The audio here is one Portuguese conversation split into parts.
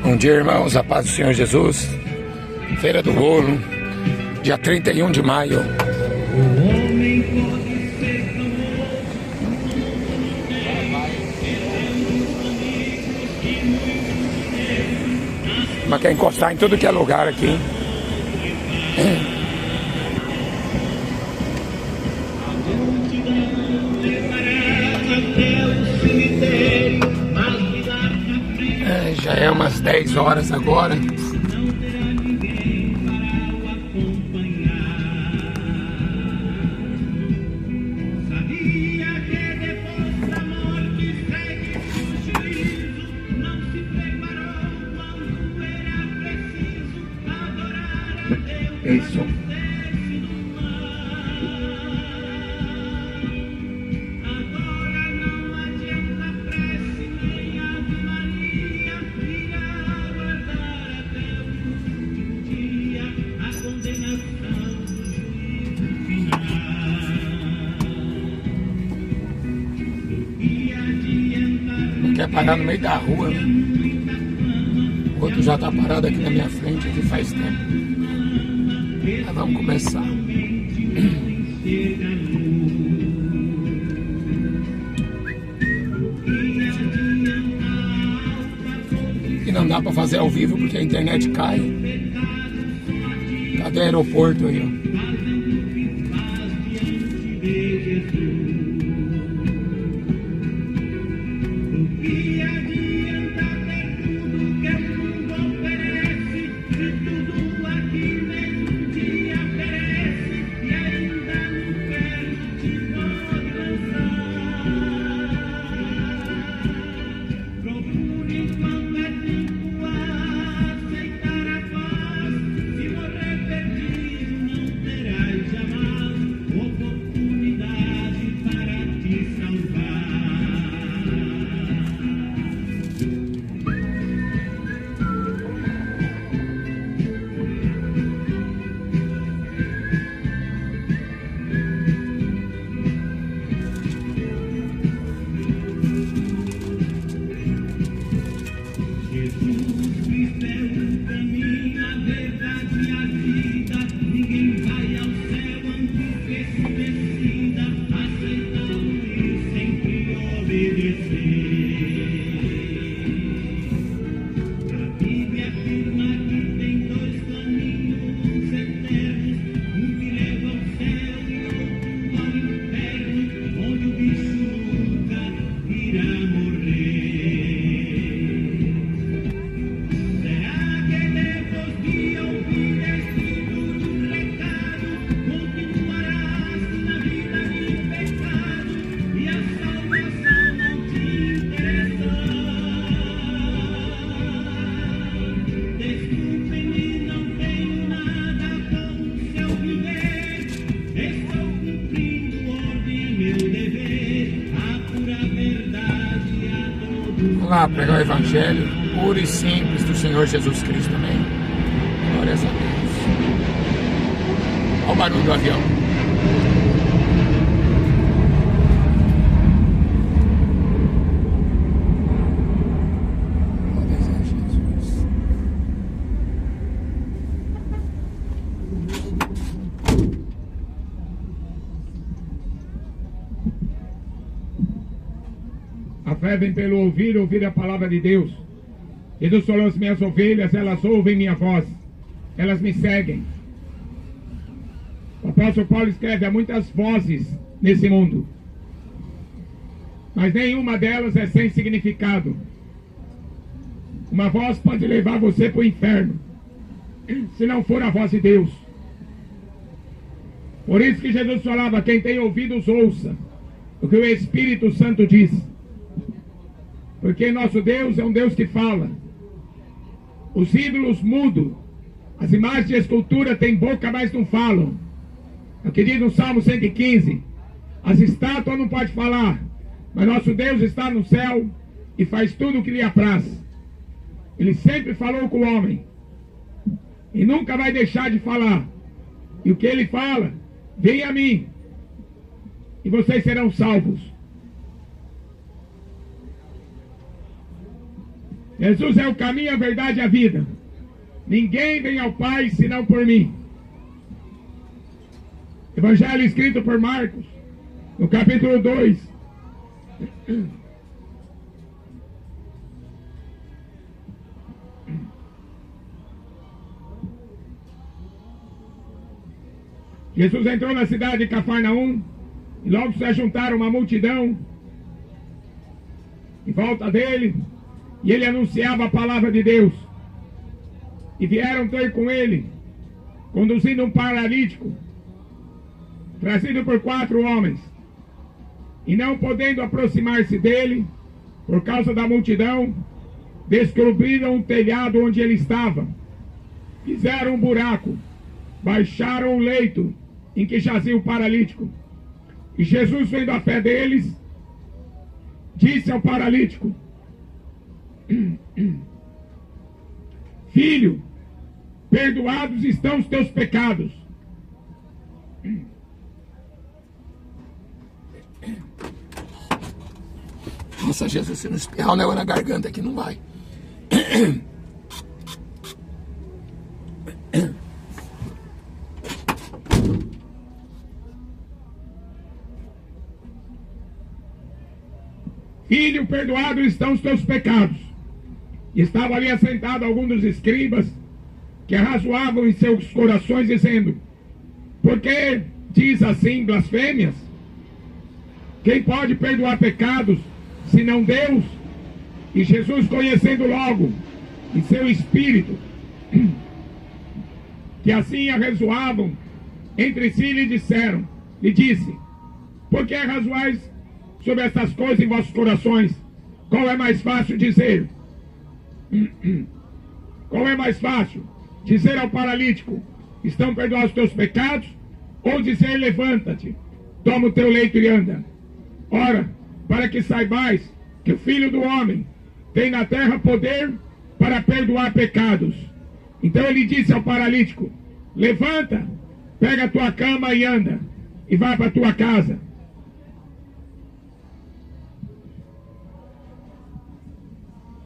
Bom dia, irmãos, a paz do Senhor Jesus. Feira do Rolo, dia 31 de maio. Mas quer encostar em tudo que é lugar aqui. Já é umas 10 horas agora. Isso. Quer parar no meio da rua, né? O outro já tá parado aqui na minha frente aqui faz tempo. Mas vamos começar. E não dá pra fazer ao vivo porque a internet cai. Cadê o aeroporto aí, ó? Vamos lá pregar o Evangelho puro e simples do Senhor Jesus Cristo, amém? Glórias a Deus. Olha o barulho do avião. Glórias a Jesus. A fé vem pelo ouvir a palavra de Deus. Jesus falou: as minhas ovelhas, elas ouvem minha voz, elas me seguem. O apóstolo Paulo escreve: há muitas vozes nesse mundo, mas nenhuma delas é sem significado. Uma voz pode levar você para o inferno, se não for a voz de Deus. Por isso que Jesus falava: quem tem ouvidos ouça o que o Espírito Santo diz. Porque nosso Deus é um Deus que fala. Os ídolos mudam. As imagens de escultura têm boca, mas não falam. É o que diz no Salmo 115. As estátuas não podem falar, mas nosso Deus está no céu e faz tudo o que lhe apraz. Ele sempre falou com o homem e nunca vai deixar de falar. E o que ele fala: vem a mim e vocês serão salvos. Jesus é o caminho, a verdade e a vida. Ninguém vem ao Pai senão por mim. Evangelho escrito por Marcos, no capítulo 2. Jesus entrou na cidade de Cafarnaum e logo se ajuntaram uma multidão em volta dele, e ele anunciava a palavra de Deus. E vieram ter com ele, conduzindo um paralítico, trazido por 4 homens. E não podendo aproximar-se dele, por causa da multidão, descobriram o telhado onde ele estava. Fizeram um buraco, baixaram o leito em que jazia o paralítico. E Jesus, vendo a fé deles, disse ao paralítico: Filho, perdoados estão os teus pecados. Nossa, Jesus, se não espirrar o negócio na garganta aqui, não vai. Filho, perdoados estão os teus pecados. E estava ali assentado algum dos escribas, que arrazoavam em seus corações, dizendo: Por que diz assim blasfêmias? Quem pode perdoar pecados, senão Deus? E Jesus, conhecendo logo em seu espírito que assim arrazoavam entre si, lhe disse: Por que arrazoais sobre essas coisas em vossos corações? Qual é mais fácil dizer? Qual é mais fácil? Dizer ao paralítico: estão perdoados os teus pecados? Ou dizer: levanta-te, toma o teu leito e anda? Ora, para que saibais que o Filho do Homem tem na terra poder para perdoar pecados. Então ele disse ao paralítico: levanta, pega a tua cama e anda, e vai para a tua casa.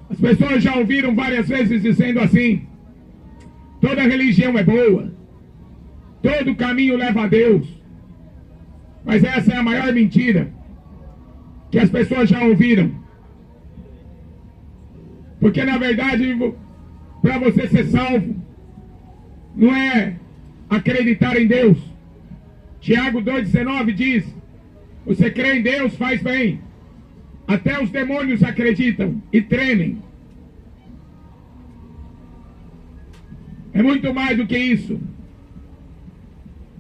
As pessoas já ouviram várias vezes dizendo assim: toda religião é boa, todo caminho leva a Deus. Mas essa é a maior mentira que as pessoas já ouviram. Porque na verdade, para você ser salvo, não é acreditar em Deus. Tiago 2,19 diz: você crê em Deus, faz bem. Até os demônios acreditam e tremem. É muito mais do que isso.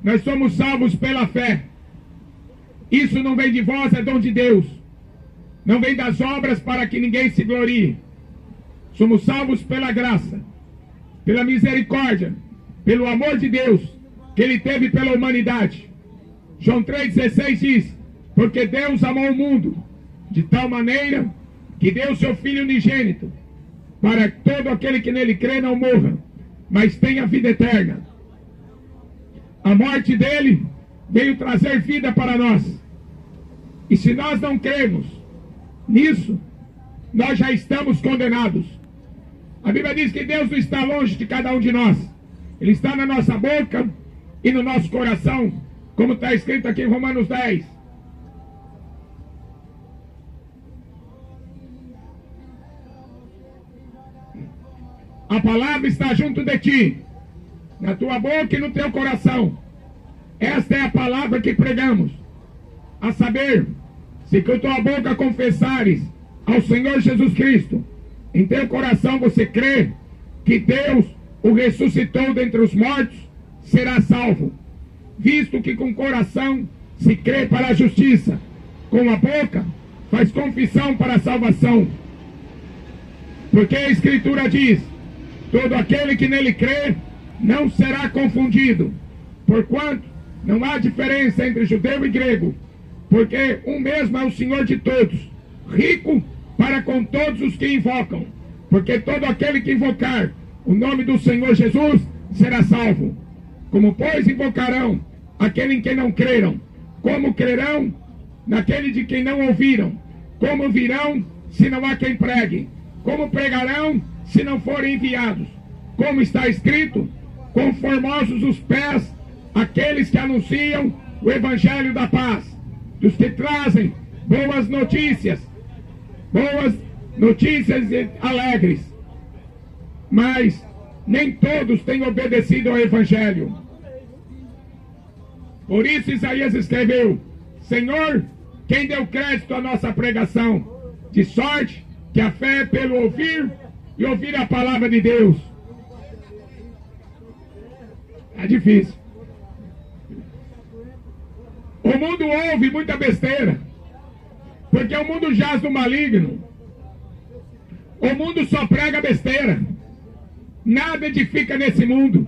Nós somos salvos pela fé. Isso não vem de vós, é dom de Deus. Não vem das obras para que ninguém se glorie. Somos salvos pela graça, pela misericórdia, pelo amor de Deus que Ele teve pela humanidade. João 3,16 diz: porque Deus amou o mundo de tal maneira que deu o seu Filho unigênito, para que todo aquele que nele crê não morra, mas tenha vida eterna. A morte dele veio trazer vida para nós. E se nós não cremos nisso, nós já estamos condenados. A Bíblia diz que Deus não está longe de cada um de nós. Ele está na nossa boca e no nosso coração, como está escrito aqui em Romanos 10. A palavra está junto de ti, na tua boca e no teu coração. Esta é a palavra que pregamos. A saber, se com tua boca confessares ao Senhor Jesus Cristo, em teu coração você crê que Deus o ressuscitou dentre os mortos, será salvo. Visto que com o coração se crê para a justiça, com a boca faz confissão para a salvação. Porque a Escritura diz: todo aquele que nele crê não será confundido, porquanto não há diferença entre judeu e grego, porque um mesmo é o Senhor de todos, rico para com todos os que invocam, porque todo aquele que invocar o nome do Senhor Jesus será salvo. Como pois invocarão aquele em quem não creram? Como crerão naquele de quem não ouviram? Como virão se não há quem pregue? Como pregarão se não forem enviados? Como está escrito, quão formosos os pés aqueles que anunciam o evangelho da paz, dos que trazem boas notícias alegres. Mas nem todos têm obedecido ao evangelho. Por isso Isaías escreveu: Senhor, quem deu crédito à nossa pregação? De sorte que a fé é pelo ouvir e ouvir a palavra de Deus. É difícil. O mundo ouve muita besteira, porque o mundo jaz no maligno. O mundo só prega besteira. Nada edifica nesse mundo.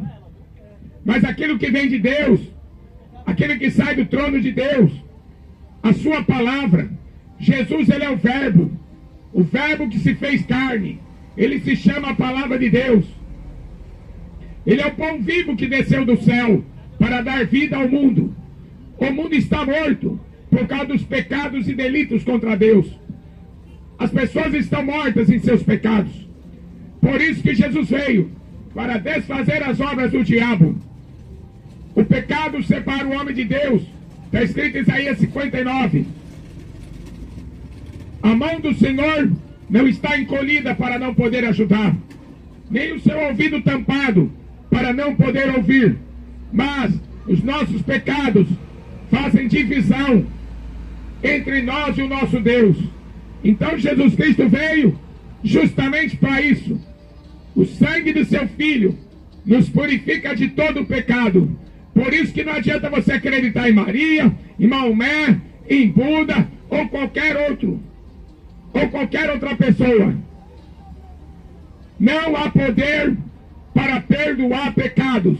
Mas aquilo que vem de Deus, aquilo que sai do trono de Deus, a sua palavra, Jesus, ele é o verbo que se fez carne. Ele se chama a palavra de Deus. Ele é o pão vivo que desceu do céu para dar vida ao mundo. O mundo está morto por causa dos pecados e delitos contra Deus. As pessoas estão mortas em seus pecados. Por isso que Jesus veio, para desfazer as obras do diabo. O pecado separa o homem de Deus. Está escrito em Isaías 59. A mão do Senhor não está encolhida para não poder ajudar, nem o seu ouvido tampado para não poder ouvir. Mas os nossos pecados fazem divisão entre nós e o nosso Deus. Então Jesus Cristo veio justamente para isso. O sangue do seu Filho nos purifica de todo o pecado. Por isso que não adianta você acreditar em Maria, em Maomé, em Buda ou qualquer outra pessoa. Não há poder para perdoar pecados.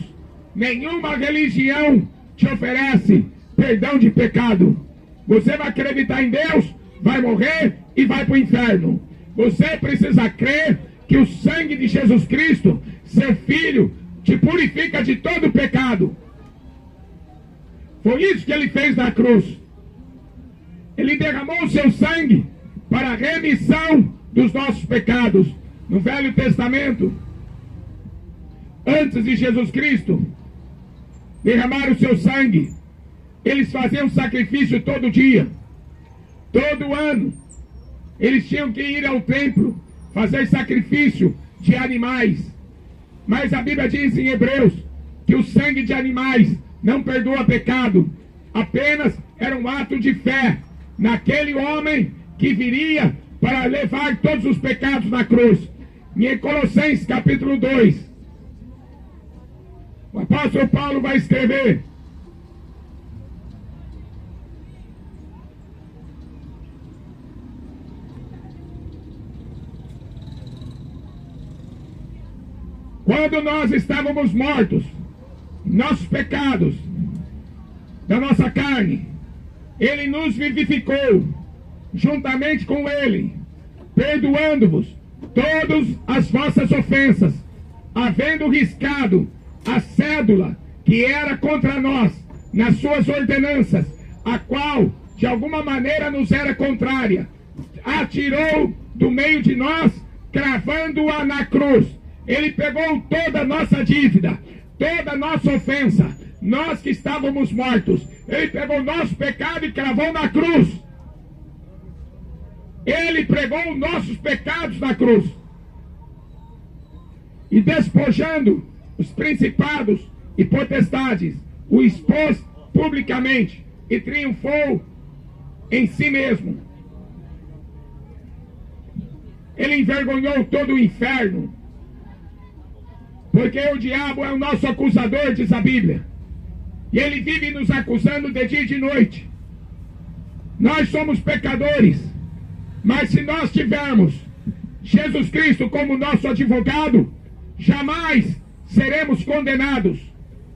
Nenhuma religião te oferece perdão de pecado. Você vai acreditar em Deus, vai morrer e vai para o inferno. Você precisa crer que o sangue de Jesus Cristo, seu Filho, te purifica de todo o pecado. Foi isso que ele fez na cruz. Ele derramou o seu sangue para a remissão dos nossos pecados. No Velho Testamento, antes de Jesus Cristo derramar o seu sangue, eles faziam sacrifício todo dia, todo ano. Eles tinham que ir ao templo fazer sacrifício de animais. Mas a Bíblia diz em Hebreus que o sangue de animais não perdoa pecado. Apenas era um ato de fé naquele homem que viria para levar todos os pecados na cruz. Em Colossenses capítulo 2, o apóstolo Paulo vai escrever: quando nós estávamos mortos, nossos pecados, da nossa carne, ele nos vivificou, juntamente com ele, perdoando-vos todas as vossas ofensas, havendo riscado a cédula que era contra nós, nas suas ordenanças, a qual, de alguma maneira, nos era contrária, atirou do meio de nós, cravando-a na cruz. Ele pegou toda a nossa dívida, toda a nossa ofensa, nós que estávamos mortos. Ele pegou o nosso pecado e cravou na cruz. Ele pregou os nossos pecados na cruz. E despojando os principados e potestades, o expôs publicamente e triunfou em si mesmo. Ele envergonhou todo o inferno. Porque o diabo é o nosso acusador, diz a Bíblia. E ele vive nos acusando de dia e de noite. Nós somos pecadores. Mas se nós tivermos Jesus Cristo como nosso advogado, jamais seremos condenados.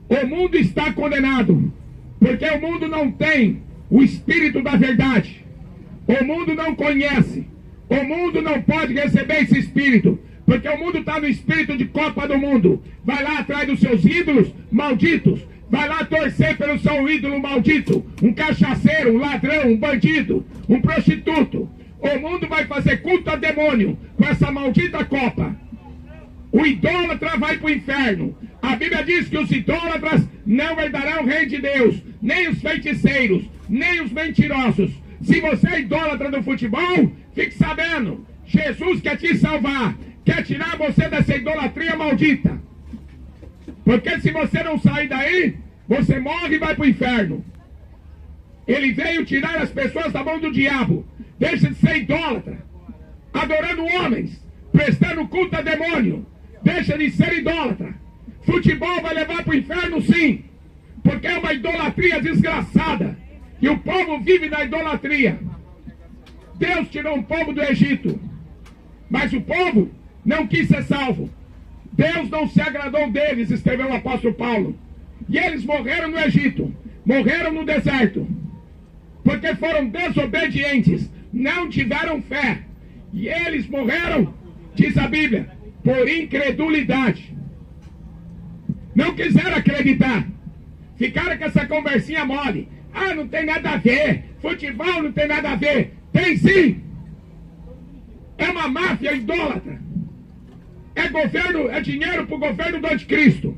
O mundo está condenado, porque o mundo não tem o Espírito da verdade. O mundo não conhece. O mundo não pode receber esse Espírito, porque o mundo está no espírito de Copa do Mundo. Vai lá atrás dos seus ídolos malditos. Vai lá torcer pelo seu ídolo maldito. Um cachaceiro, um ladrão, um bandido, um prostituto. O mundo vai fazer culto a demônio com essa maldita Copa. O idólatra vai para o inferno. A Bíblia diz que os idólatras não herdarão o reino de Deus, nem os feiticeiros, nem os mentirosos. Se você é idólatra do futebol, fique sabendo, Jesus quer te salvar, quer tirar você dessa idolatria maldita. Porque se você não sair daí, você morre e vai para o inferno. Ele veio tirar as pessoas da mão do diabo. Deixa de ser idólatra, adorando homens, prestando culto a demônio. Deixa de ser idólatra. Futebol vai levar para o inferno, sim, porque é uma idolatria desgraçada. E o povo vive na idolatria. Deus tirou um povo do Egito, mas o povo não quis ser salvo. Deus não se agradou deles, escreveu o apóstolo Paulo. E eles morreram no Egito, morreram no deserto, porque foram desobedientes, não tiveram fé. E eles morreram, diz a Bíblia, por incredulidade. Não quiseram acreditar. Ficaram com essa conversinha mole. Ah, não tem nada a ver. Futebol não tem nada a ver. Tem sim. É uma máfia idólatra. É governo, é dinheiro para o governo do anticristo.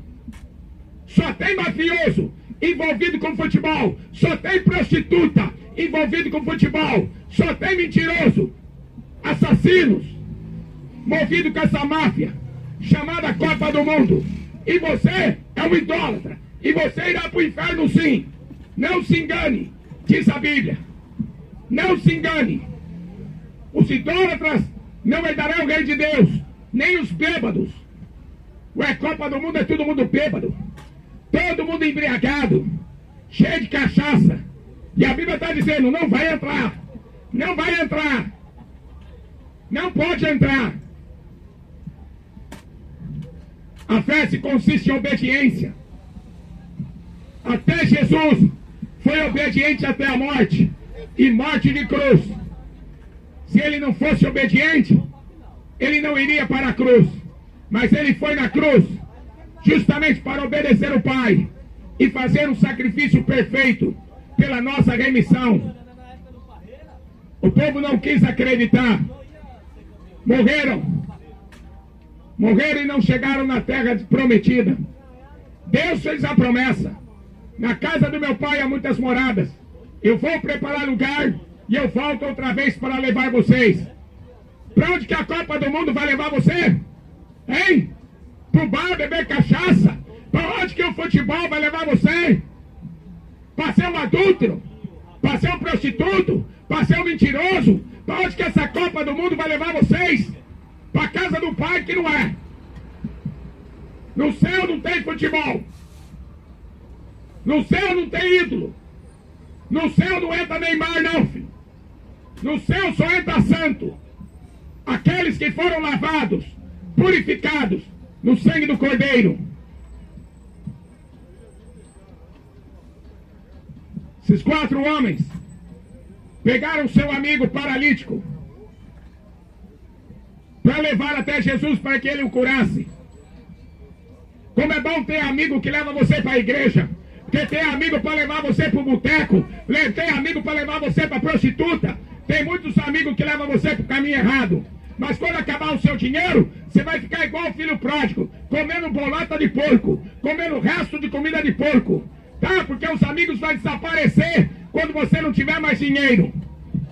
Só tem mafioso envolvido com futebol. Só tem prostituta envolvido com futebol. Só tem mentiroso, assassinos, movido com essa máfia chamada Copa do Mundo. E você é um idólatra. E você irá para o inferno, sim. Não se engane, diz a Bíblia. Não se engane. Os idólatras não herdarão o reino de Deus, nem os bêbados. Ué, Copa do Mundo é todo mundo bêbado, todo mundo embriagado, cheio de cachaça. E a Bíblia está dizendo, não vai entrar. Não vai entrar. Não pode entrar. A fé se consiste em obediência. Até Jesus foi obediente até a morte, e morte de cruz. Se ele não fosse obediente, ele não iria para a cruz. Mas ele foi na cruz justamente para obedecer o Pai e fazer um sacrifício perfeito pela nossa remissão. O povo não quis acreditar. Morreram e não chegaram na terra prometida. Deus fez a promessa: na casa do meu pai há muitas moradas. Eu vou preparar lugar e eu volto outra vez para levar vocês. Para onde que a Copa do Mundo vai levar você? Hein? Pro bar beber cachaça? Para onde que o futebol vai levar você? Para ser um adúltero? Para ser um prostituto? Para ser um mentiroso? Para onde que essa Copa do Mundo vai levar vocês? Para a casa do pai, que não é. No céu não tem futebol. No céu não tem ídolo. No céu não entra Neymar, não, filho. No céu só entra santo. Aqueles que foram lavados, purificados no sangue do Cordeiro. Esses 4 homens pegaram seu amigo paralítico para levar até Jesus para que ele o curasse. Como é bom ter amigo que leva você para a igreja. Porque tem amigo para levar você para o boteco. Tem amigo para levar você para a prostituta. Tem muitos amigos que levam você para o caminho errado. Mas quando acabar o seu dinheiro, você vai ficar igual o filho pródigo, comendo bolota de porco, comendo resto de comida de porco. Tá? Porque os amigos vão desaparecer quando você não tiver mais dinheiro.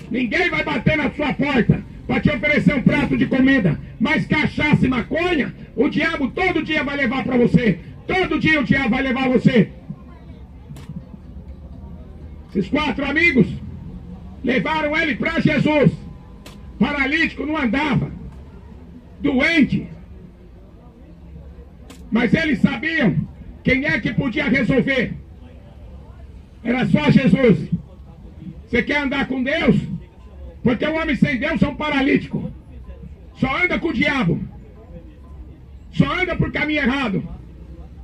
Ninguém vai bater na sua porta para te oferecer um prato de comida. Mas cachaça e maconha, o diabo todo dia vai levar para você. Todo dia o diabo vai levar você. Esses 4 amigos levaram ele para Jesus. Paralítico, não andava, doente. Mas eles sabiam quem é que podia resolver. Era só Jesus. Você quer andar com Deus? Porque o homem sem Deus é um paralítico. Só anda com o diabo. Só anda por caminho errado.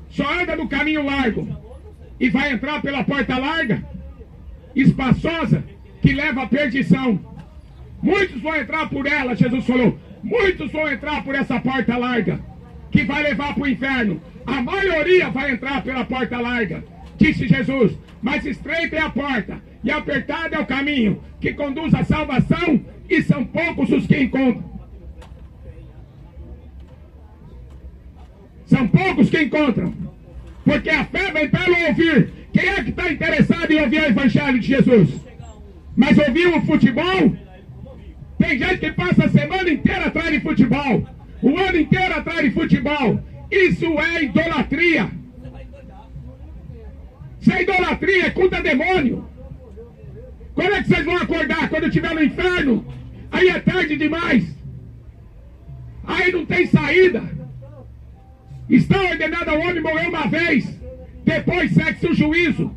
Só anda no caminho largo. E vai entrar pela porta larga, espaçosa, que leva à perdição. Muitos vão entrar por ela, Jesus falou. Muitos vão entrar por essa porta larga, que vai levar para o inferno. A maioria vai entrar pela porta larga, disse Jesus. Mas estreita é a porta, e apertado é o caminho que conduz à salvação, e são poucos os que encontram. São poucos que encontram, porque a fé vem pelo ouvir. Quem é que está interessado em ouvir o Evangelho de Jesus? Mas ouvir o futebol? Tem gente que passa a semana inteira atrás de futebol, o ano inteiro atrás de futebol. Isso é idolatria. Isso é idolatria, é culto a demônio. Quando é que vocês vão acordar? Quando estiver no inferno? Aí é tarde demais. Aí não tem saída. Está ordenado ao homem morrer uma vez, depois segue-se o juízo.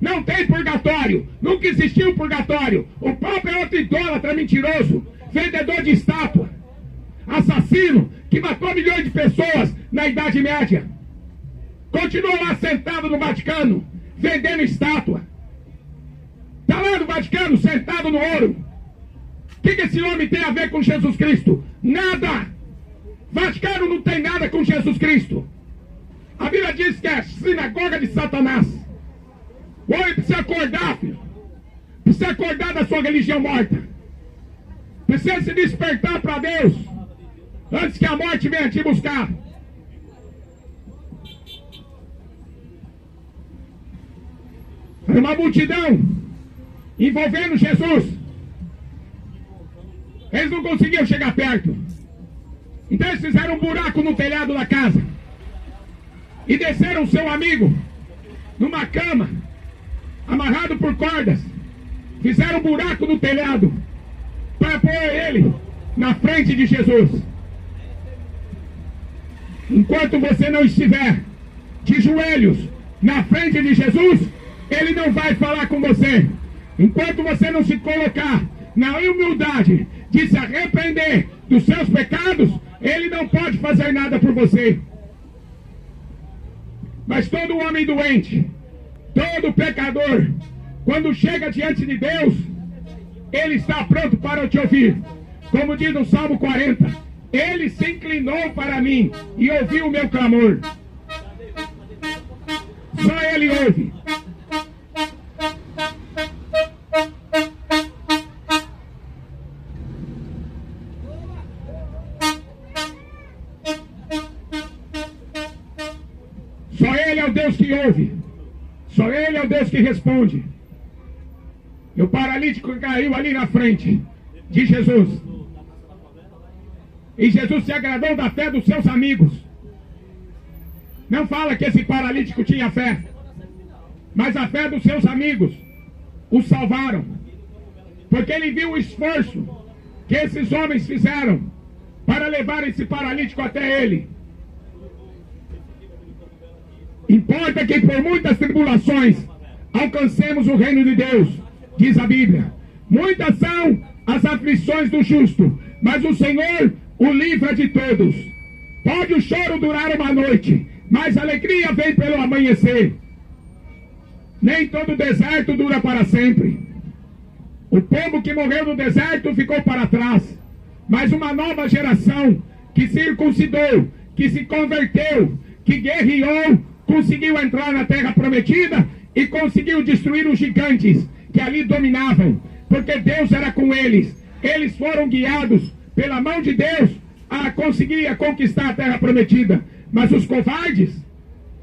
Não tem purgatório. Nunca existiu purgatório. O Papa é outro idólatra mentiroso, vendedor de estátua, assassino, que matou milhões de pessoas na Idade Média. Continua lá sentado no Vaticano, vendendo estátua. Está lá no Vaticano, sentado no ouro. O que esse homem tem a ver com Jesus Cristo? Nada. Vaticano não tem nada com Jesus Cristo. A Bíblia diz que é a sinagoga de Satanás. O homem precisa acordar, filho. Precisa acordar da sua religião morta. Precisa se despertar para Deus, antes que a morte venha te buscar. Era uma multidão envolvendo Jesus. Eles não conseguiam chegar perto. Então eles fizeram um buraco no telhado da casa e desceram seu amigo numa cama, amarrado por cordas. Fizeram um buraco no telhado para pôr ele na frente de Jesus. Enquanto você não estiver de joelhos na frente de Jesus, ele não vai falar com você. Enquanto você não se colocar na humildade de se arrepender dos seus pecados, ele não pode fazer nada por você. Mas todo homem doente, todo pecador, quando chega diante de Deus, ele está pronto para te ouvir. Como diz no Salmo 40, ele se inclinou para mim e ouviu o meu clamor. Só ele ouve. Só ele é o Deus que ouve. Só ele é o Deus que responde. E o paralítico caiu ali na frente de Jesus. E Jesus se agradou da fé dos seus amigos. Não fala que esse paralítico tinha fé, mas a fé dos seus amigos o salvaram. Porque ele viu o esforço que esses homens fizeram para levar esse paralítico até ele. Importa que por muitas tribulações alcancemos o reino de Deus, diz a Bíblia. Muitas são as aflições do justo, mas o Senhor o livra de todos. Pode o choro durar uma noite, mas a alegria vem pelo amanhecer. Nem todo deserto dura para sempre. O povo que morreu no deserto ficou para trás, mas uma nova geração que circuncidou, que se converteu, que guerreou, conseguiu entrar na terra prometida e conseguiu destruir os gigantes que ali dominavam, porque Deus era com eles. Eles foram guiados pela mão de Deus a conseguir conquistar a terra prometida. Mas os covardes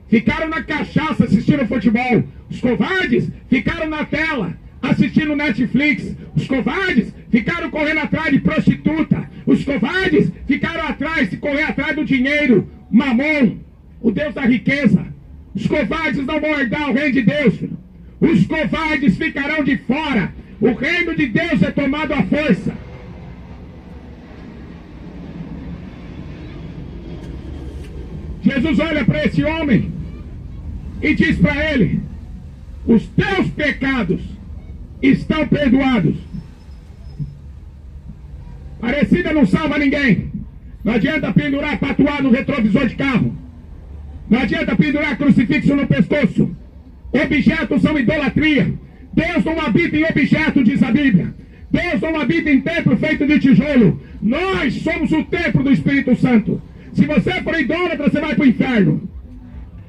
ficaram na cachaça assistindo futebol. Os covardes ficaram na tela assistindo Netflix. Os covardes ficaram correndo atrás de prostituta. Os covardes ficaram atrás de correr atrás do dinheiro, Mamon, o Deus da riqueza. Os covardes não vão herdar o reino de Deus, filho. Os covardes ficarão de fora. O reino de Deus é tomado à força. Jesus olha para esse homem e diz para ele: os teus pecados estão perdoados. Parecida não salva ninguém. Não adianta pendurar, tatuar no retrovisor de carro. Não adianta pendurar crucifixo no pescoço. Objetos são idolatria. Deus não habita em objeto, diz a Bíblia. Deus não habita em templo feito de tijolo. Nós somos o templo do Espírito Santo. Se você for idólatra, você vai para o inferno.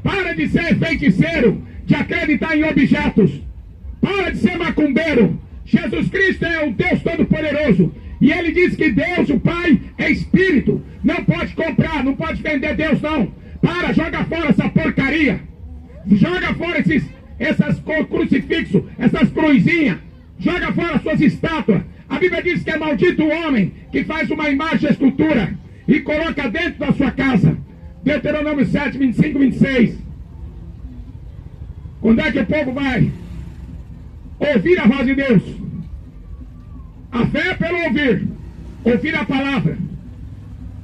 Para de ser feiticeiro, de acreditar em objetos. Para de ser macumbeiro. Jesus Cristo é o Deus Todo-Poderoso. E ele diz que Deus, o Pai, é Espírito. Não pode comprar, não pode vender Deus, não. Para, joga fora essa porcaria. Joga fora essas crucifixos, essas cruzinhas. Joga fora suas estátuas. A Bíblia diz que é maldito o homem que faz uma imagem de escultura e coloca dentro da sua casa. Deuteronômio 7, 25, 26. Quando é que o povo vai ouvir a voz de Deus? A fé é pelo ouvir. Ouvir a palavra.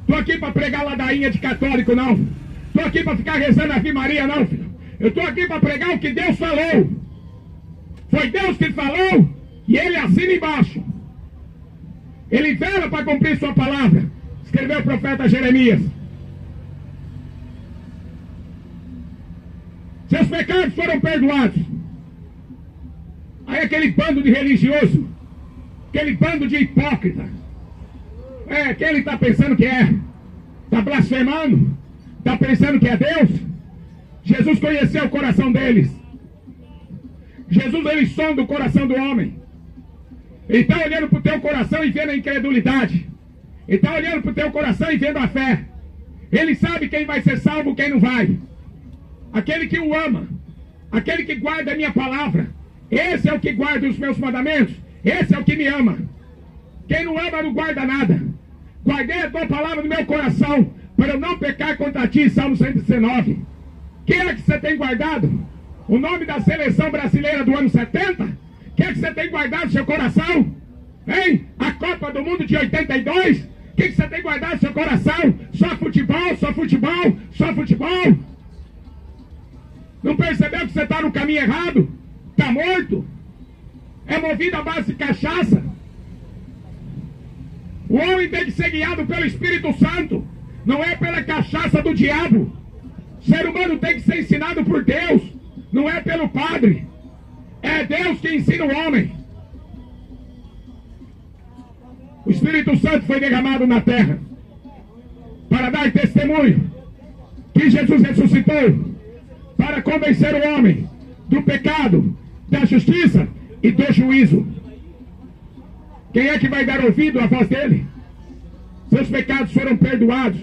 Estou aqui para pregar ladainha de católico, não. Estou aqui para ficar rezando a Ave Maria, não, filho. Eu estou aqui para pregar o que Deus falou. Foi Deus que falou e ele assina embaixo. Ele vela para cumprir sua palavra. Escreveu o profeta Jeremias. Seus pecados foram perdoados. Aí aquele bando de religioso, aquele bando de hipócrita, que ele está pensando que é, está blasfemando, está pensando que é Deus. Jesus conheceu o coração deles. Jesus, ele sonda o coração do homem. Ele está olhando para o teu coração e vendo a incredulidade. Ele está olhando para o teu coração e vendo a fé. Ele sabe quem vai ser salvo, quem não vai. Aquele que o ama, aquele que guarda a minha palavra, esse é o que guarda os meus mandamentos, esse é o que me ama. Quem não ama não guarda nada. Guardei a tua palavra no meu coração, para eu não pecar contra ti, Salmo 119. Quem é que você tem guardado? O nome da seleção brasileira do ano 70? Quem é que você tem guardado no seu coração? Hein? A Copa do Mundo de 82? O que você tem guardado no seu coração? Só futebol, só futebol, só futebol? Não percebeu que você está no caminho errado? Está morto? É movido à base de cachaça? O homem tem que ser guiado pelo Espírito Santo, não é pela cachaça do diabo. O ser humano tem que ser ensinado por Deus, não é pelo padre. É Deus que ensina o homem. O Espírito Santo foi derramado na terra para dar testemunho que Jesus ressuscitou, para convencer o homem do pecado, da justiça e do juízo. Quem é que vai dar ouvido à voz dele? Seus pecados foram perdoados.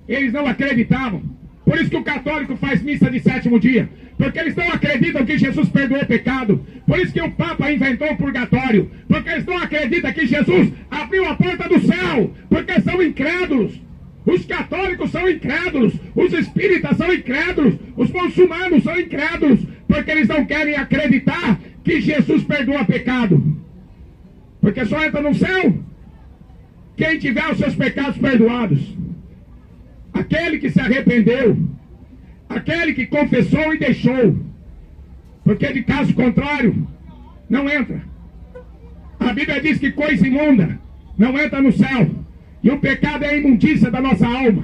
Eles não acreditavam. Por isso que o católico faz missa de sétimo dia, porque eles não acreditam que Jesus perdoou o pecado. Por isso que o Papa inventou o purgatório, porque eles não acreditam que Jesus abriu a porta do céu, porque são incrédulos. Os católicos são incrédulos, os espíritas são incrédulos, os muçulmanos são incrédulos, porque eles não querem acreditar que Jesus perdoa pecado. Porque só entra no céu quem tiver os seus pecados perdoados. Aquele que se arrependeu, aquele que confessou e deixou. Porque de caso contrário, não entra. A Bíblia diz que coisa imunda não entra no céu. E o pecado é a imundícia da nossa alma.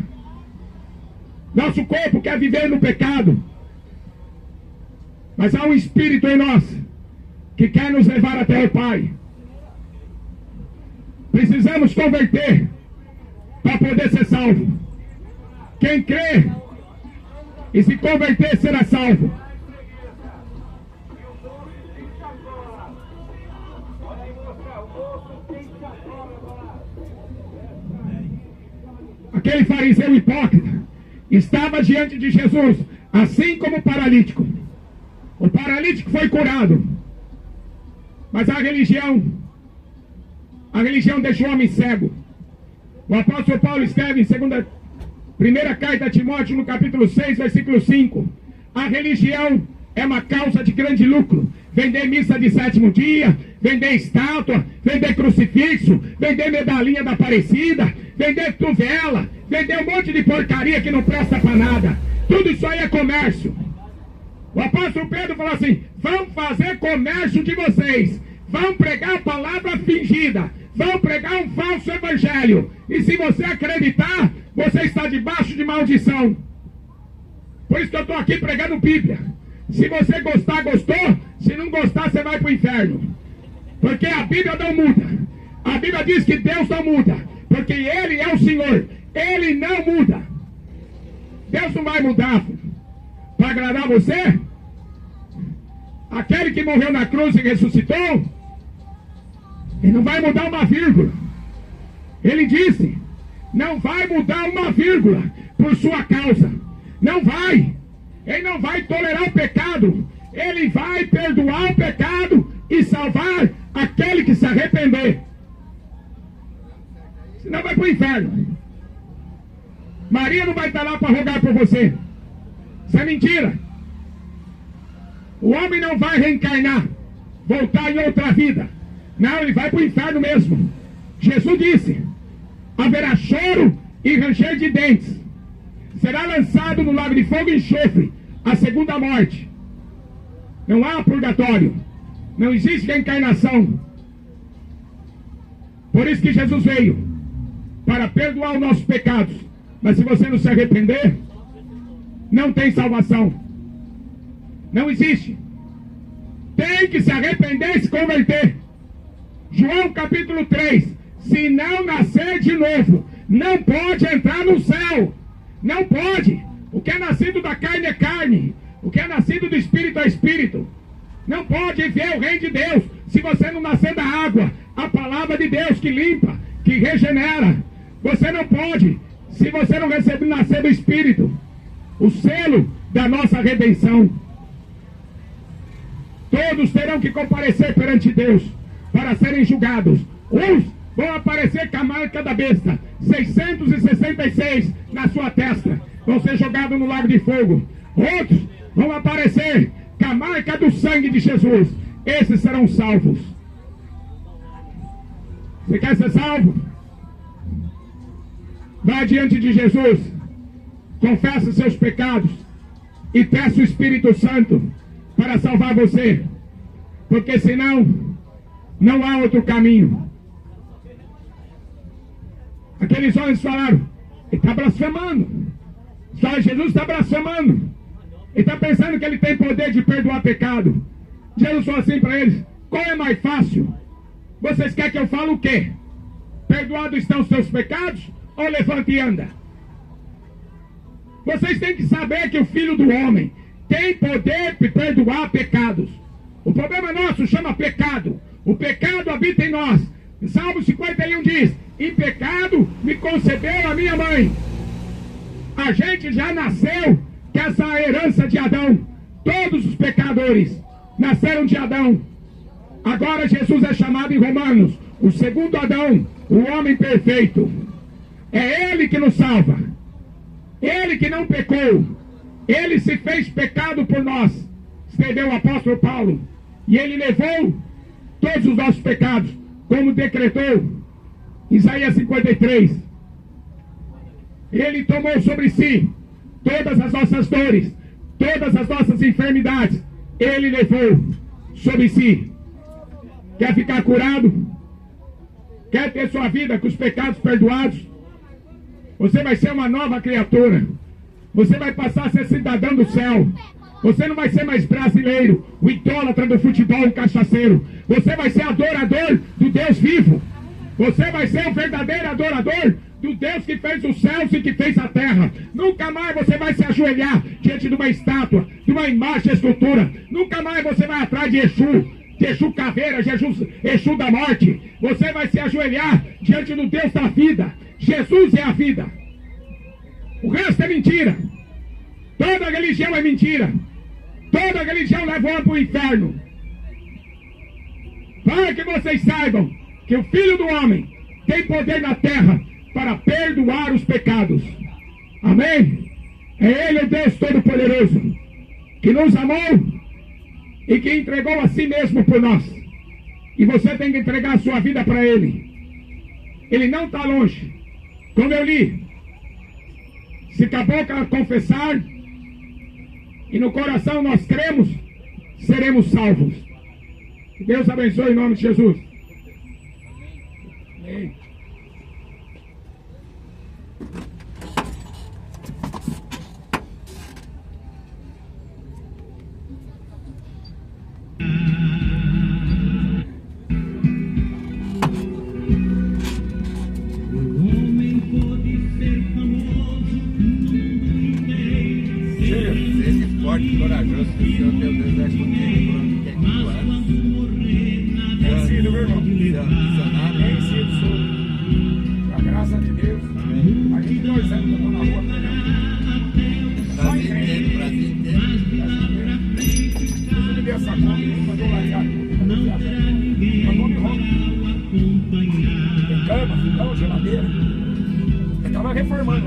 Nosso corpo quer viver no pecado. Mas há um Espírito em nós que quer nos levar até o Pai. Precisamos converter para poder ser salvo. Quem crê e se converter será salvo. Aquele fariseu hipócrita estava diante de Jesus, assim como o paralítico. O paralítico foi curado, mas a religião deixou o homem cego. O apóstolo Paulo escreve em primeira carta a Timóteo, no capítulo 6, versículo 5. A religião é uma causa de grande lucro. Vender missa de sétimo dia, vender estátua, vender crucifixo, vender medalhinha da Aparecida, vender tuvela, vender um monte de porcaria que não presta para nada. Tudo isso aí é comércio. O apóstolo Pedro falou assim: vão fazer comércio de vocês, vão pregar a palavra fingida, vão pregar um falso evangelho, e se você acreditar, você está debaixo de maldição. Por isso que eu estou aqui pregando Bíblia. Se você gostar, gostou. Se não gostar, você vai para o inferno. Porque a Bíblia não muda. A Bíblia diz que Deus não muda, porque Ele é o Senhor. Ele não muda. Deus não vai mudar para agradar você. aquele que morreu na cruz e ressuscitou, ele não vai mudar uma vírgula. Ele disse, não vai mudar uma vírgula por sua causa. Não vai. Ele não vai tolerar o pecado. Ele vai perdoar o pecado e salvar aquele que se arrepender. Senão vai para o inferno. Maria não vai estar lá para rogar por você. Isso é mentira. O homem não vai reencarnar, voltar em outra vida. Não, ele vai para o inferno mesmo. Jesus disse, haverá choro e ranger de dentes. Será lançado no lago de fogo e enxofre, a segunda morte. Não há purgatório. Não existe reencarnação. Por isso que Jesus veio, para perdoar os nossos pecados. Mas se você não se arrepender, não tem salvação. Não existe. Tem que se arrepender e se converter. João capítulo 3. Se não nascer de novo, não pode entrar no céu. Não pode. O que é nascido da carne é carne. O que é nascido do espírito é espírito. Não pode ver o reino de Deus se você não nascer da água. A palavra de Deus que limpa, que regenera. Você não pode se você não receber, nascer do espírito. O selo da nossa redenção. Todos terão que comparecer perante Deus para serem julgados. Uns vão aparecer com a marca da besta, 666 na sua testa, vão ser jogados no lago de fogo. Outros vão aparecer com a marca do sangue de Jesus. Esses serão salvos. Você quer ser salvo? Vá diante de Jesus, confessa seus pecados e peça o Espírito Santo para salvar você, porque senão não há outro caminho. Aqueles homens falaram, ele está blasfemando. Só Jesus está blasfemando. Ele está pensando que ele tem poder de perdoar pecado. Jesus falou assim para eles, qual é mais fácil? Vocês querem que eu fale o quê? Perdoados estão os seus pecados? Ou levante e anda? Vocês têm que saber que o Filho do Homem tem poder de perdoar pecados. O problema nosso chama pecado. O pecado habita em nós. Salmo 51 diz, em pecado me concebeu a minha mãe. A gente já nasceu com essa herança de Adão. Todos os pecadores nasceram de Adão. Agora Jesus é chamado em Romanos o segundo Adão, o homem perfeito. É ele que nos salva. Ele que não pecou. Ele se fez pecado por nós. Escreveu o apóstolo Paulo. E ele levou todos os nossos pecados, como decretou Isaías 53. Ele tomou sobre si todas as nossas dores, todas as nossas enfermidades. Ele levou sobre si. Quer ficar curado? Quer ter sua vida com os pecados perdoados? Você vai ser uma nova criatura. Você vai passar a ser cidadão do céu. Você não vai ser mais brasileiro, o idólatra do futebol, o cachaceiro. Você vai ser adorador do Deus vivo. Você vai ser o verdadeiro adorador do Deus que fez os céus e que fez a terra. Nunca mais você vai se ajoelhar diante de uma estátua, de uma imagem de escultura. Nunca mais você vai atrás de Exu caveira, Exu da morte. Você vai se ajoelhar diante do Deus da vida. Jesus é a vida. O resto é mentira. Toda religião é mentira. Toda religião leva o homem para o inferno. Para que vocês saibam que o Filho do Homem tem poder na terra para perdoar os pecados. Amém? É Ele o Deus Todo-Poderoso que nos amou e que entregou a si mesmo por nós. E você tem que entregar a sua vida para Ele. Ele não está longe. Como eu li, se com a boca confessar e no coração nós cremos, seremos salvos. Que Deus abençoe em nome de Jesus. Amém. Corajoso, que o Senhor teu Deus é contigo,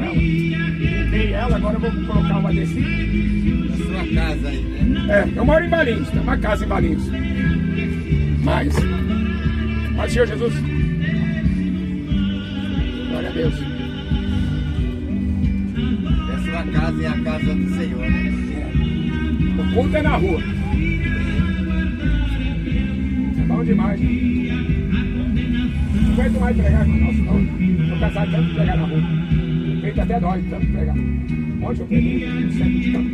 ela. Limpei ela, agora eu vou colocar uma adesivo. Na sua casa aí, né? Eu moro em Valinhos, tem uma casa em Valinhos. Mas Senhor Jesus. Glória a Deus. A sua casa é a casa do Senhor, né? O culto é na rua. É bom demais. Não aguento mais pregar com o nosso não. Estou cansado tanto de pregar na rua. O peito até dói tanto de pregar. Ontem eu preguei no centro de campo.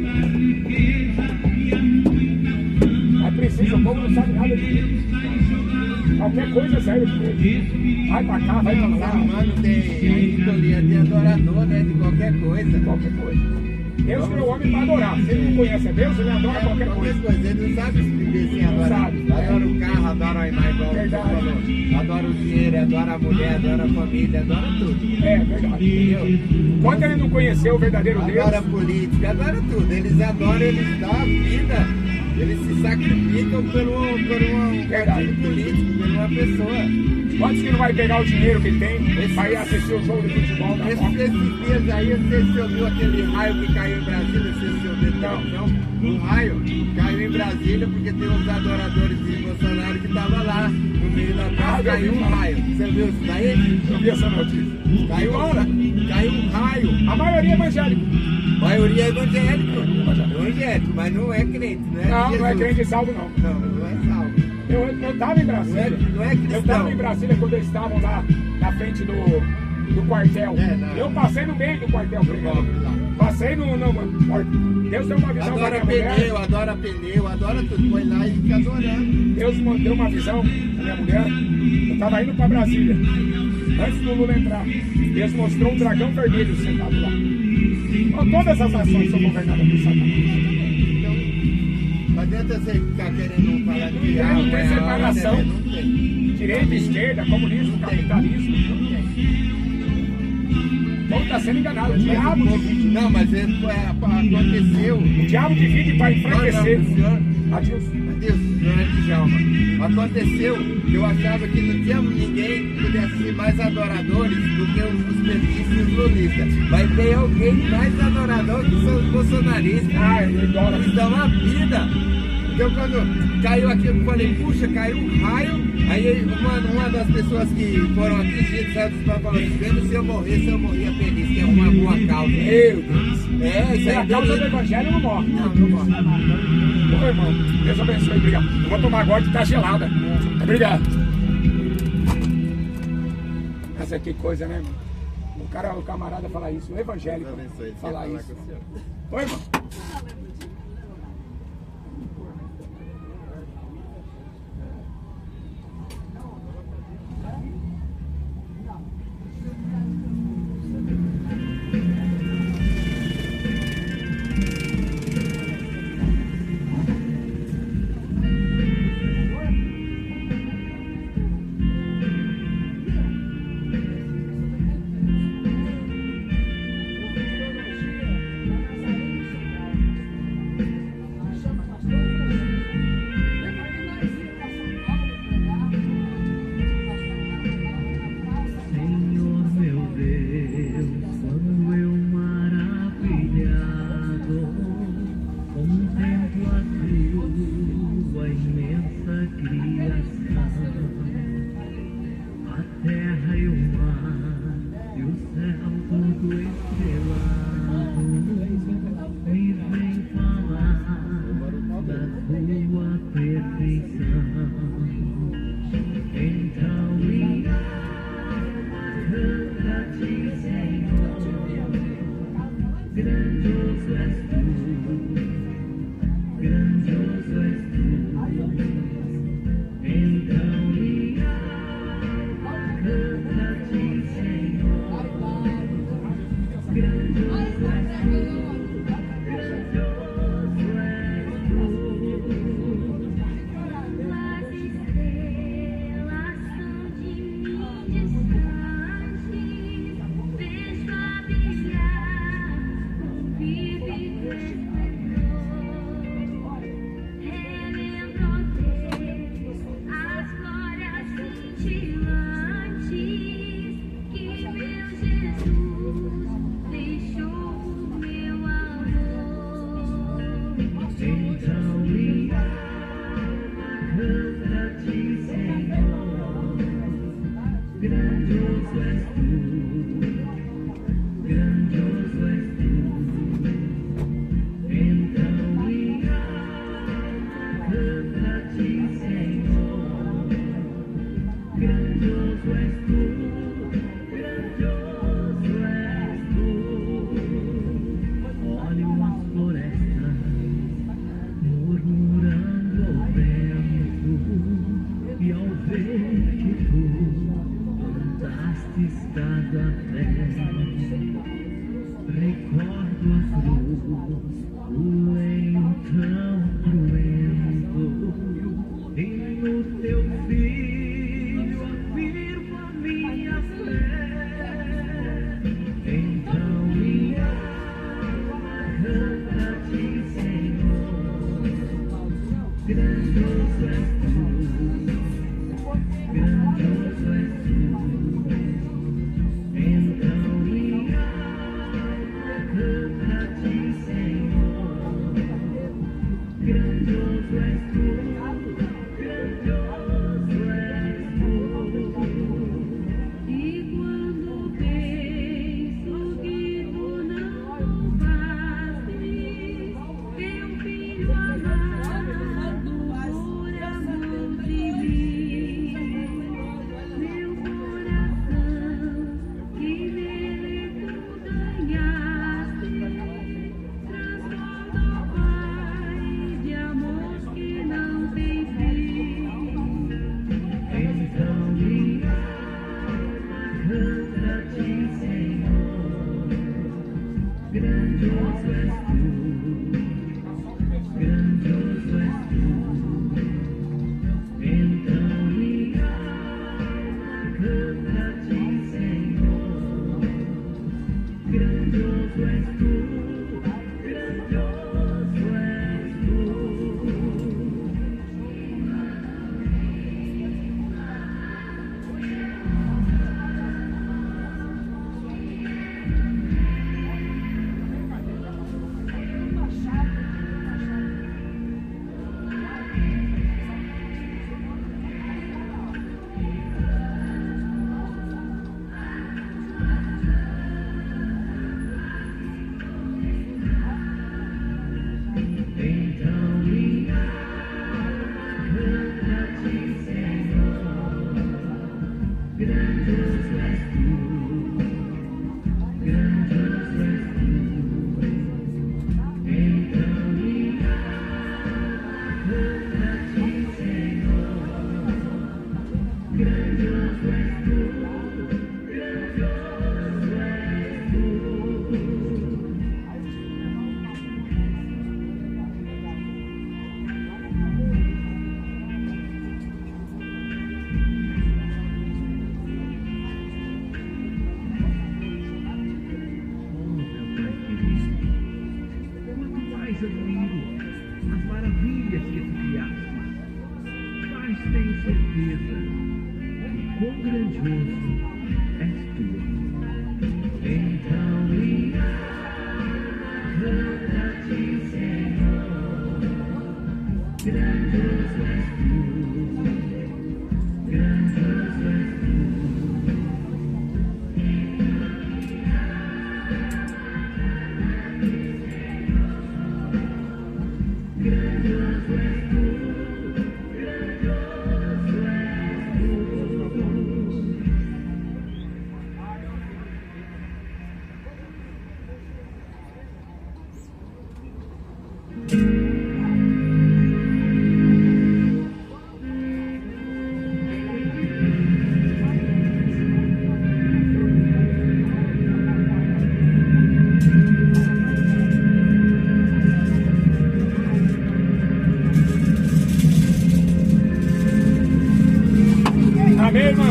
Mas precisa, o povo não sabe nada disso. Qualquer coisa serve para ele. Vai pra cá, vai pra lá. Mano, tem a índole de adorador, né? De qualquer coisa. Qualquer coisa. Deus criou o homem para adorar. Se ele não conhece a Deus, ele adora qualquer coisa. Ele não sabe explicar assim, adora. Adora o carro, adora a imagem, igual você falou. Adora o dinheiro, adora a mulher, adora a família, adora tudo. É verdade. Entendeu? Quando ele não conheceu o verdadeiro Deus. Adora a política, adora tudo. Eles adoram, eles dão a vida. Eles se sacrificam por um partido político, por uma pessoa. Quantos que não vai pegar o dinheiro que tem para ir assistir o jogo de futebol na Copa? Esses dias aí, não sei se você ouviu aquele raio que caiu em Brasília, não sei se você ouviu televisão. Um raio caiu em Brasília porque tem uns adoradores de Bolsonaro que estavam lá no meio da praça. Caiu um raio. Você viu isso daí? Eu vi essa notícia. Caiu um raio. A maioria é evangélico. A maioria é evangélico, mas não é crente, né? Não é crente salvo, não. Não é salvo. Eu estava em Brasília. Não é cristão. Eu estava em Brasília quando eles estavam lá na frente do quartel. Eu passei no meio do quartel pregando. Passei no Deus deu uma visão para minha mulher. Adora pneu, adora tudo. Foi lá e fica adorando. Deus deu uma visão para minha mulher. Eu estava indo para Brasília. Antes do Lula entrar. Deus mostrou um dragão vermelho sentado lá. Então, todas as ações são governadas por Satanás. Então, não adianta você ficar querendo falar de não tem separação. Não tem. Direita, esquerda, comunismo, capitalismo. Não tem. O povo está sendo enganado. O diabo divide. Não, mas aconteceu. O diabo divide para enfraquecer. Adilson. Djalma. Aconteceu que eu achava que não tinha ninguém que pudesse ser mais adoradores do que os petistas e os lulistas. Mas tem alguém mais adorador que são os bolsonaristas. Eles dão a vida. Então quando caiu aqui, eu falei, puxa, caiu um raio. Aí uma das pessoas que foram atingidas saiu do e falou, vendo se eu morria feliz, que é uma boa causa. Meu Deus. Isso aí. A causa do evangelho não morre. Não morre. Ô, irmão, Deus abençoe, obrigado. Eu vou tomar agora que tá gelada. Obrigado. Essa que coisa, né, irmão? O camarada fala isso, o evangélico fala isso. Oi, irmão.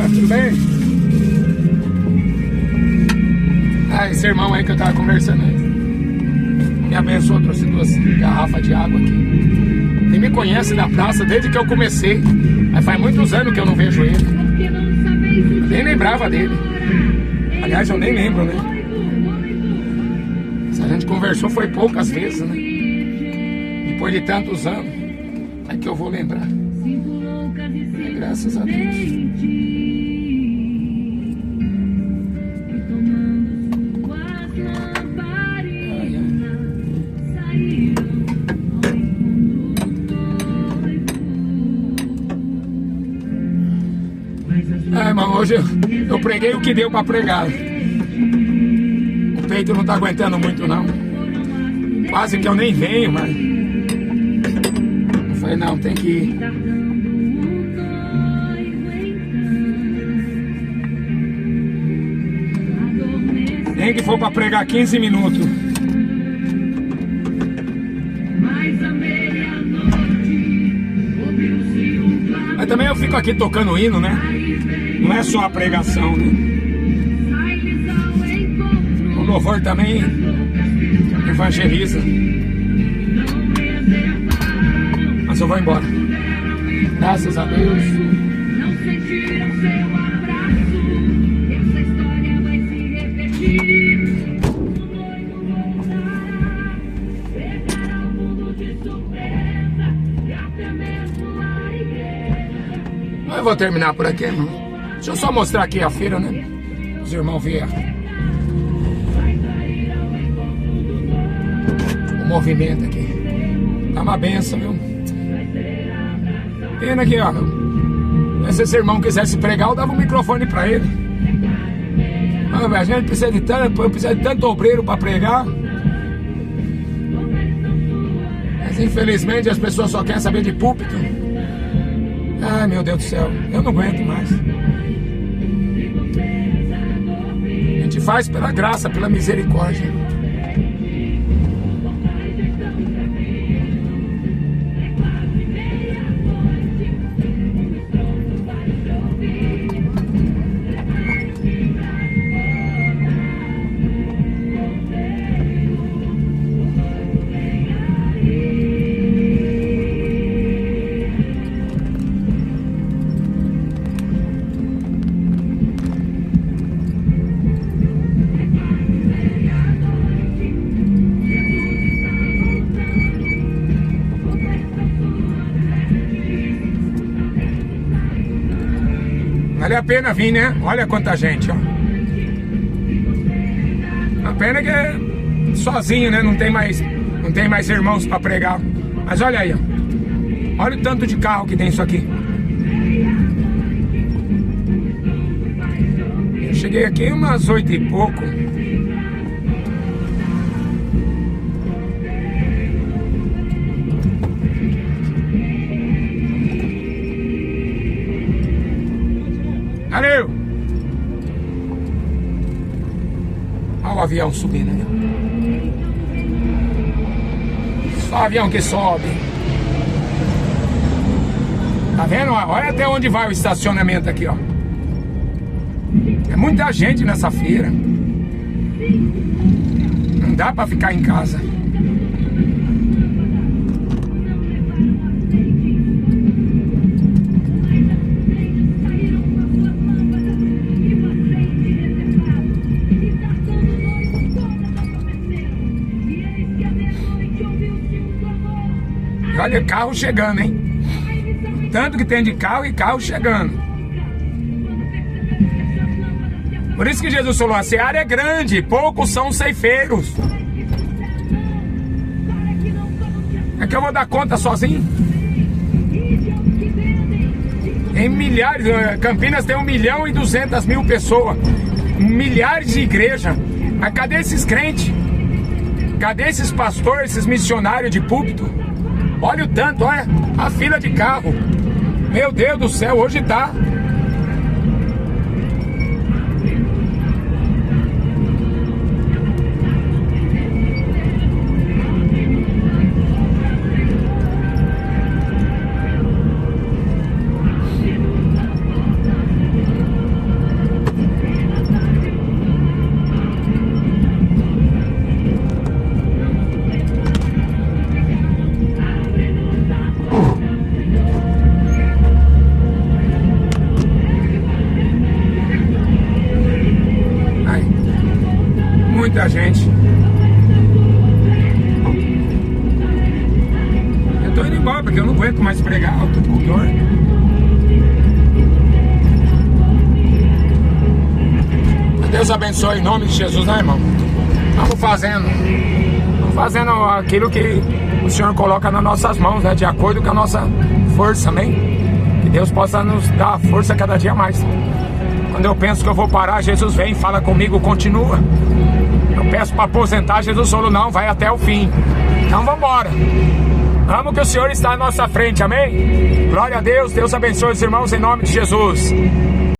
Tudo bem? Esse irmão aí que eu tava conversando aí me abençoou, trouxe 2 garrafas de água aqui. Ele me conhece na praça desde que eu comecei, mas faz muitos anos que eu não vejo ele. Eu nem lembrava dele. Aliás, eu nem lembro, né? Se a gente conversou foi poucas vezes, né? Depois de tantos anos, é que eu vou lembrar. Graças a Deus. Irmão, hoje eu preguei o que deu pra pregar. O peito não tá aguentando muito não. Quase que eu nem venho, mas eu falei, não, tem que ir. Nem que for pra pregar 15 minutos. fico aqui tocando hino, né? Não é só a pregação, né? O louvor também evangeliza. Mas eu vou embora. Graças a Deus. Não sentiram seu abraço. Essa história vai se repetir. Pegar o mundo de surpresa e até mesmo a igreja. Eu vou terminar por aqui, irmão. Deixa eu só mostrar aqui a feira, né? Os irmãos vieram. O movimento aqui. Tá uma benção, viu? Pena aqui, ó. Se esse irmão quisesse pregar, eu dava um microfone pra ele. A gente precisa de tanto, eu preciso de tanto obreiro pra pregar. Mas infelizmente as pessoas só querem saber de púlpito. Ai, meu Deus do céu, eu não aguento mais. A gente faz pela graça, pela misericórdia. Vale a pena vir, né? Olha quanta gente, ó. A pena que é sozinho, né? Não tem mais irmãos para pregar. Mas olha aí, ó. Olha o tanto de carro que tem isso aqui. Eu cheguei aqui umas 8 e pouco. Valeu! Olha o avião subindo ali. Só avião que sobe. Tá vendo? Olha até onde vai o estacionamento aqui, ó. É muita gente nessa feira. Não dá pra ficar em casa. Olha, carro chegando, hein? Tanto que tem de carro e carro chegando. Por isso que Jesus falou, a seara é grande, poucos são ceifeiros. É que eu vou dar conta sozinho? Em milhares, Campinas tem 1.200.000 pessoas. Milhares de igrejas. Mas cadê esses crentes? Cadê esses pastores, esses missionários de púlpito? Olha o tanto, olha a fila de carro. Meu Deus do céu, hoje tá. Muita gente. Eu tô indo embora porque eu não aguento mais pregar, eu tô com dor. Deus abençoe em nome de Jesus, né, irmão? Vamos fazendo aquilo que o Senhor coloca nas nossas mãos, né? De acordo com a nossa força, amém? Que Deus possa nos dar força cada dia mais. Quando eu penso que eu vou parar, Jesus vem, fala comigo, continua. Eu peço para aposentar, Jesus falou, não, vai até o fim. Então vamos embora. Vamos que o Senhor está à nossa frente, amém? Glória a Deus, Deus abençoe os irmãos em nome de Jesus.